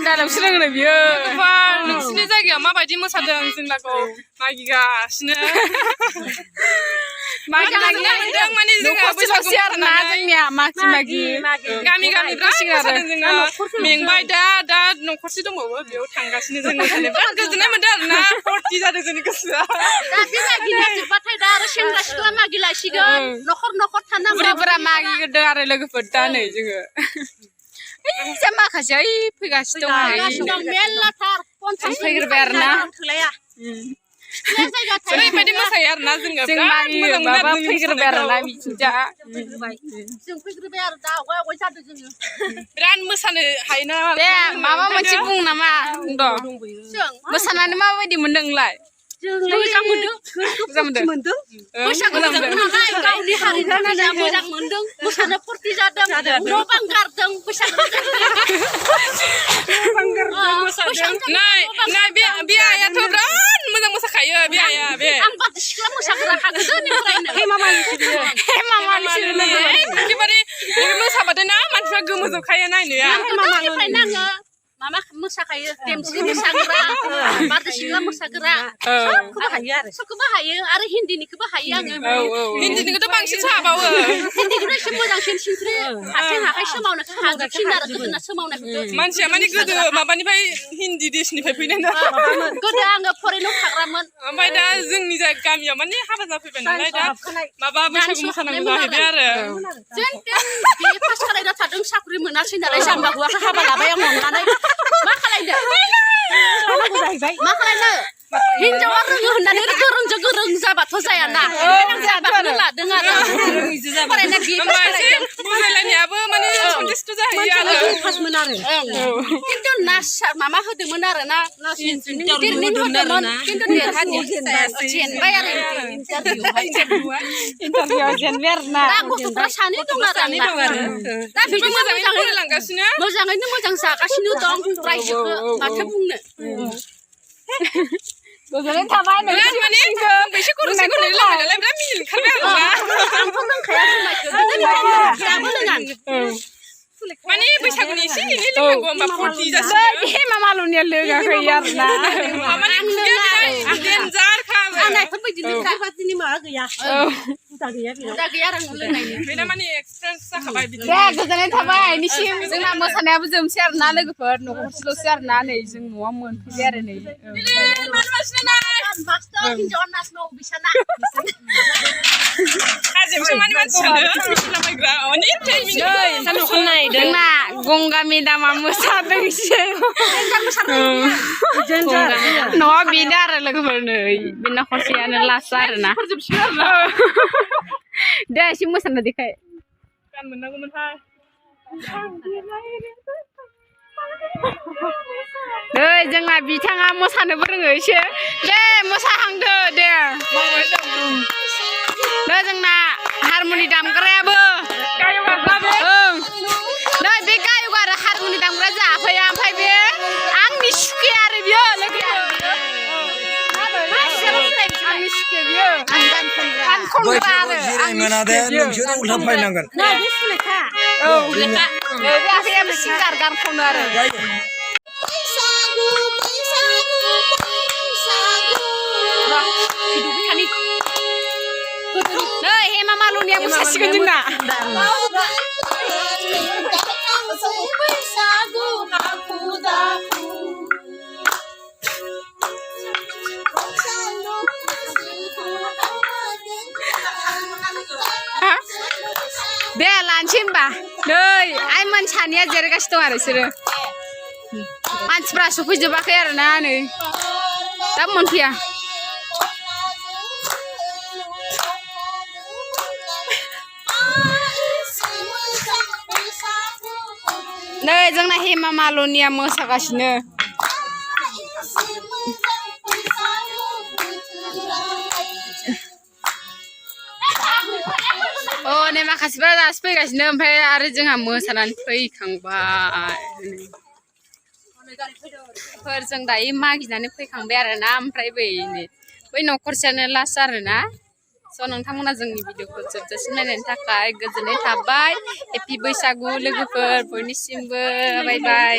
dialogue सोलोंनो बियो गोबां नोंसिनि जायगायाव माबायदि मोसादों जोंनाखौ मागिगासिनो मागिनांदों माने जोंहा बैसागु आरोना जोंनिया मागि गामि गामि मोसादों जोङो मेंबाय दा न'खरसे दंबावो बेयाव थांगासिनो जों मोसानो बिराद गोजोननाय मोनदों आरोना फुरथि जादों जोंनि गोसोआ दा बे मागिनाया जोब्बाथाय दा आरो सेंग्रा सिख्ला मागिलायसिगोन न'खर न'खर थानांगौ बुरैफोरा मागिदों आरो लोगोफोर दा नै जोङो जा माखासे ओइ फैगासिनो दं मेल्लाथार 50 फैग्रोबाय आरोना ओरैबायदि मोसायो आरोना जोङो जों मागियो माबा फैग्रोबाय आरोना बिथिंजा जों फैग्रोबाय आरो दा आवगाय जादों जोङो बिराद मोसानो हायोना दे माबा मोनसे बुं नामा बुंद' जों मोसानानै माबायदि मोनदों नोंलाय मोजां मोनदों मोजां मोनदों बैसागु नालाय गावनि हारिखौ मोजां मोनदों मोसानो फुरथि जादों न' बां गारदों बैसागु नाय बे आइयाथ' बिराद मोजां मोसाखायो बे आइया बे आं बाथौ सिख्ला मोसाग्रा गोदोनिफ्रायनो एखेबारे मोसाबाथाय ना मानसिफ्रा गोमोजोबखायो नायनो गोदोनिफ्रायनो आङो मामा मोसाखायो देमसि मोसाग्रा बाथौ सिख्ला मोसाग्रा सबखौबो हायो आरो हिन्दीनिखौबो हायो आङो हिन्दीनिखौथ' बांसिन हाबावो हिन्दीखौथ' एसे मोजांसिन सिनस्रि आथिं आखाइ सोमावनायखौ हाजोबसिन आरो गोदोना सोमावनायखौ मानसिया माने गोदो माबानिफ्राय हिन्दी देशनिफ्राय फैनाय ना गोदो आङो फरेनाव थाग्रामोन ओमफ्राय दा जोंनि गामियाव माने हाबा जाफैबाय नालाय दा माबा बैसागु मोसानांगौ जाहैबाय आरो जों बे पास खालायना थादों साख्रि मोनासै नालाय जाम्बा हौवाखौ हाबा लाबाय आं अननानै मा खालायनो मा खालायनो हिनजावा रोङो होननानै गोरोंजों गोरों जाबाथ' जायाना लादों आरो फरायना बि बुजायलायनायाबो माने सन्देस्त जाहैयो आरो खिन्थु नास माबा होदोंमोन आरो ना ट्रेनिं होदोंमोन खिन्थु जेनबाय आरो इन्टारभिउआव जेनबाय आरोना दा गथ'फ्रा सानै दं आरो दा बिदिनो मोजाङैनो मोजां जागासिनो दं रायजोखौ माथो बुंनो गोजोननाय थाबाय नोंसिनिखौ बैसे खर'से खर'नै लाबाय नालाय बिराद मिनिनो ओंखारबाय आरोना आंथ' लोंखाया जुमायखौ गोदोनिफ्रायनो दाबो लोङा माने बैसागुनि एसे एनै लोंनांगौ होमबा फुरथि जासिगोन हे मामालुनिया लोङाखै आरोना माने देनजारखा आं बेफोरबायदिनो खाफाथिनि माबा गैया हुदा गैया आरो लोंनायनि बेना माने एक्सपिरियेन्स जाखाबाय बिदि दे गोजोननाय थाबाय निसिम जोंना मोसानायाबो जोबसै आरोना लोगोफोर न'खरसेल'सै आरोना नै जों न'आव मोनफैबाय आरो नै हिनजावा नाच मावो बिसाना हाजोआवसो माने मानसियानो मिथिलाबायग्रा अनेक जोंना गंगा मेदामा मोसादोंसो न'आ बेनो आरो लोगोफोर नै बे न'खरसेयानो लास्ट आरोना दे एसे मोसानो देखाय गान मोननांगौमोनहाय नै जोंना बिथाङा मोसानोबो रोङो एसे दे मोसाहांदो दे नै जोंना हारमनि दामग्रायाबो नै बे गायक आरो हारमनि दामग्रा जाफैया ओमफ्राय बे आंनि सुखे आरो बियो आंनि सुखे बियो गान खनग्रा आरो बे आखैयाबो सिंगार गान खनो आरो नै हेमा मालिनिया मोसासिगोन जोंना दे लानोसै होमबा नै आइमोन सानैया जिरायगासिनो दं आरो बिसोरो मानसिफ्रा सफैजोबाखै आरोना नै दा मोनफैया नै जोंना हेमा मालिनिया मोसागासिनो नै माखासेफ्रा दासो फैगासिनो ओमफ्राय आरो जोंहा मोसानानै फैखांबाय जों दायो मागिनानै फैखांबाय आरोना ओमफ्राय बै न'खरसेयानो लास्ट आरोना स' नोंथांमोना जोंनि भिडिअखौ जोबजासिम नायनायनि थाखाय गोजोननाय थाबाय हेपि बैसागु लोगोफोर बयनिसिमबो बाय बाय